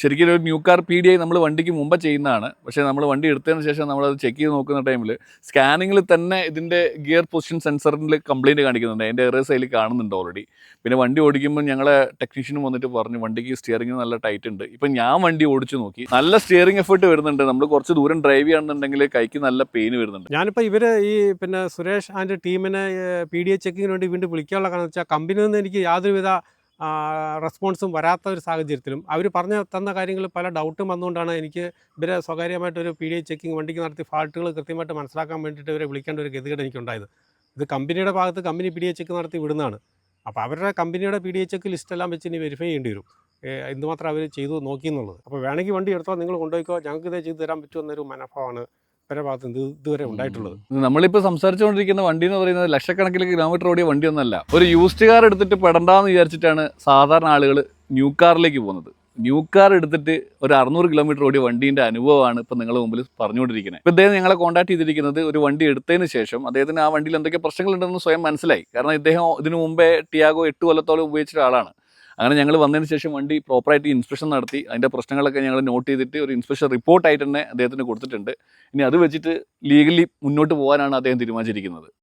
ശരിക്കും ഒരു new car PDI നമ്മൾ വണ്ടിക്ക് മുമ്പ് ചെയ്യുന്നതാണ്. പക്ഷേ നമ്മൾ വണ്ടി എടുത്തതിന് ശേഷം നമ്മളത് ചെക്ക് ചെയ്ത് നോക്കുന്ന ടൈമിൽ സ്കാനിങ്ങിൽ തന്നെ ഇതിൻ്റെ ഗിയർ പൊസിഷൻ സെൻസറിൽ കംപ്ലയിൻറ്റ് കാണിക്കുന്നുണ്ട്. അതിൻ്റെ എറേഴ്സ് അതിൽ കാണുന്നുണ്ട് ഓൾറെഡി. പിന്നെ വണ്ടി ഓടിക്കുമ്പോൾ ഞങ്ങളെ ടെക്നീഷ്യനും വന്നിട്ട് പറഞ്ഞു വണ്ടിക്ക് സ്റ്റിയറിംഗ് നല്ല ടൈറ്റ് ഉണ്ട്. ഇപ്പം ഞാൻ വണ്ടി ഓടിച്ചു നോക്കി, നല്ല സ്റ്റിയറിംഗ് എഫേർട്ട് വരുന്നുണ്ട്. നമ്മൾ കുറച്ച് ദൂരം ഡ്രൈവ് ചെയ്യുകയാണെന്നുണ്ടെങ്കിൽ കൈക്ക് നല്ല പെയിൻ വരുന്നുണ്ട്. ഞാനിപ്പോൾ ഇവർ ഈ പിന്നെ സുരേഷ് ആൻഡ് ടീമിനെ PDI ചെക്കിങ്ങിന് വേണ്ടി വീണ്ടും വിളിക്കാനുള്ള കാരണം വെച്ചാൽ കമ്പനിയിൽ നിന്ന് എനിക്ക് യാതൊരുവിധ റെസ്പോൺസും വരാത്ത ഒരു സാഹചര്യത്തിലും അവർ പറഞ്ഞു തന്ന കാര്യങ്ങൾ പല ഡൗട്ടും വന്നുകൊണ്ടാണ് എനിക്ക് ഇവരെ സ്വകാര്യമായിട്ടൊരു PDI ചെക്കിങ് വണ്ടിക്ക് നടത്തി ഫാൾട്ടുകൾ കൃത്യമായിട്ട് മനസ്സിലാക്കാൻ വേണ്ടിയിട്ട് ഇവരെ വിളിക്കേണ്ട ഒരു ഗതികേട് എനിക്കുണ്ടായത്. ഇത് കമ്പനിയുടെ ഭാഗത്ത് കമ്പനി PDI ചെക്ക് നടത്തി വിടുന്നതാണ്. അപ്പോൾ അവരുടെ കമ്പനിയുടെ PDI ചെക്ക് ലിസ്റ്റെല്ലാം വെച്ച് ഇനി വെരിഫൈ ചെയ്യേണ്ടി വരും എന്തുമാത്രം അവർ ചെയ്തു നോക്കി എന്നുള്ളത്. അപ്പോൾ വേണമെങ്കിൽ വണ്ടി എടുത്തോ, നിങ്ങൾ കൊണ്ടുപോയിക്കോ, ഞങ്ങൾക്ക് ഇതേ ചെയ്ത് തരാൻ പറ്റുമെന്നൊരു മനോഭാവമാണ് ഇവരുടെ ഭാഗത്ത് ഇതുവരെ ഉണ്ടായിട്ടുള്ളത്. നമ്മളിപ്പോൾ സംസാരിച്ചുകൊണ്ടിരിക്കുന്ന വണ്ടി എന്ന് പറയുന്നത് ലക്ഷക്കണക്കിന് കിലോമീറ്റർ ഓടിയ വണ്ടിയൊന്നുമല്ല. ഒരു യൂസ്ഡ് കാർ എടുത്തിട്ട് പെടണ്ടാന്ന് വിചാരിച്ചിട്ടാണ് സാധാരണ ആളുകൾ ന്യൂ കാറിലേക്ക് പോകുന്നത്. ന്യൂ കാർ എടുത്തിട്ട് ഒരു 600 കിലോമീറ്റർ ഓടിയ വണ്ടീൻ്റെ അനുഭവമാണ് ഇപ്പോൾ നിങ്ങളുടെ മുമ്പിൽ പറഞ്ഞുകൊണ്ടിരിക്കുന്നത്. ഇപ്പോൾ ഇദ്ദേഹം ഞങ്ങളെ കോൺടാക്ട് ചെയ്തിരിക്കുന്നത് ഒരു വണ്ടി എടുത്തതിന് ശേഷം അദ്ദേഹത്തിന് ആ വണ്ടിയിൽ എന്തൊക്കെ പ്രശ്നങ്ങളുണ്ടെന്ന് സ്വയം മനസ്സിലായി. കാരണം ഇദ്ദേഹം ഇതിനു മുമ്പേ ടിയാഗോ 8 കൊല്ലത്തോളം ഉപയോഗിച്ച ആളാണ്. അങ്ങനെ ഞങ്ങൾ വന്നതിന് ശേഷം വണ്ടി പ്രോപ്പറായിട്ട് ഇൻസ്പെക്ഷൻ നടത്തി അതിൻ്റെ പ്രശ്നങ്ങളൊക്കെ ഞങ്ങൾ നോട്ട് ചെയ്തിട്ട് ഒരു ഇൻസ്പെക്ഷൻ റിപ്പോർട്ടായിട്ട് തന്നെ അദ്ദേഹത്തിന് കൊടുത്തിട്ടുണ്ട്. ഇനി അത് വെച്ചിട്ട് ലീഗലി മുന്നോട്ട് പോകാനാണ് അദ്ദേഹം തീരുമാനിച്ചിരിക്കുന്നത്.